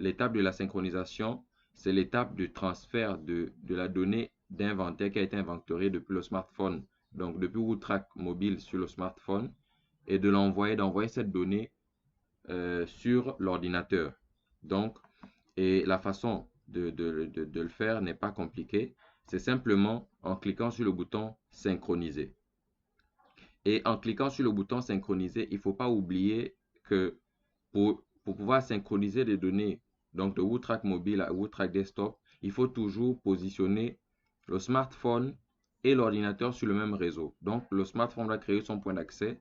l'étape de la synchronisation, c'est l'étape du transfert de la donnée d'inventaire qui a été inventoriée depuis le smartphone, donc depuis WooTrack mobile sur le smartphone, et de d'envoyer cette donnée sur l'ordinateur. Donc, et la façon de le faire n'est pas compliquée. C'est simplement en cliquant sur le bouton synchroniser. Et en cliquant sur le bouton synchroniser, il ne faut pas oublier que pour pouvoir synchroniser les données donc de WooTrack mobile à WooTrack desktop, il faut toujours positionner le smartphone et l'ordinateur sur le même réseau. Donc, le smartphone va créer son point d'accès.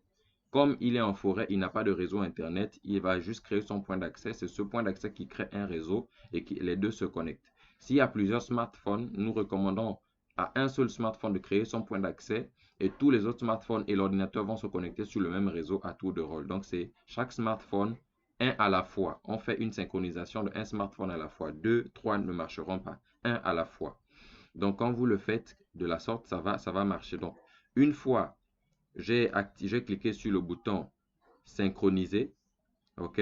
Comme il est en forêt, il n'a pas de réseau Internet, il va juste créer son point d'accès. C'est ce point d'accès qui crée un réseau et les deux se connectent. S'il y a plusieurs smartphones, nous recommandons à un seul smartphone de créer son point d'accès et tous les autres smartphones et l'ordinateur vont se connecter sur le même réseau à tour de rôle. Donc, c'est chaque smartphone, un à la fois. On fait une synchronisation de un smartphone à la fois. 2, 3 ne marcheront pas. Un à la fois. Donc, quand vous le faites de la sorte, ça va marcher. Donc, une fois j'ai cliqué sur le bouton synchroniser, ok,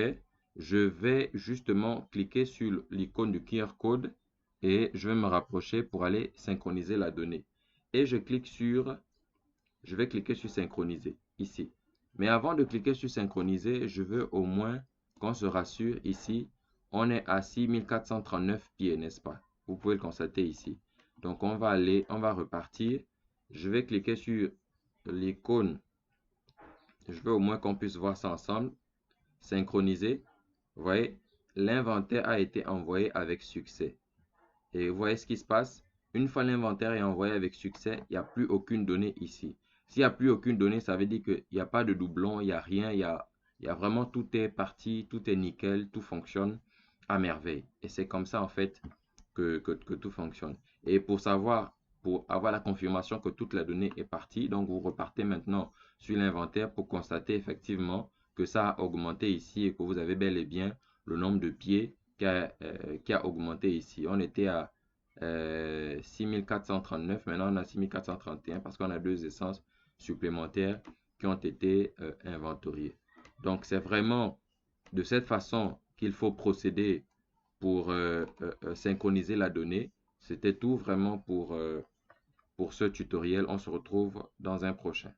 je vais justement cliquer sur l'icône du QR code et je vais me rapprocher pour aller synchroniser la donnée. Et je vais cliquer sur synchroniser ici. Mais avant de cliquer sur synchroniser, je veux au moins qu'on se rassure ici, on est à 6439 pieds, n'est-ce pas? Vous pouvez le constater ici. Donc on va repartir. Je vais cliquer sur l'icône. Je veux au moins qu'on puisse voir ça ensemble. Synchroniser. Vous voyez, l'inventaire a été envoyé avec succès. Et vous voyez ce qui se passe? Une fois l'inventaire est envoyé avec succès, il n'y a plus aucune donnée ici. S'il n'y a plus aucune donnée, ça veut dire qu'il n'y a pas de doublon, il n'y a rien, il y a vraiment tout est parti, tout est nickel, tout fonctionne à merveille. Et c'est comme ça en fait que tout fonctionne. Et pour avoir la confirmation que toute la donnée est partie, donc vous repartez maintenant sur l'inventaire pour constater effectivement que ça a augmenté ici et que vous avez bel et bien le nombre de pieds qui a augmenté ici. On était à 6439, maintenant on a 6431 parce qu'on a 2 essences supplémentaires qui ont été inventoriées. Donc c'est vraiment de cette façon qu'il faut procéder pour synchroniser la donnée. C'était tout vraiment pour ce tutoriel. On se retrouve dans un prochain.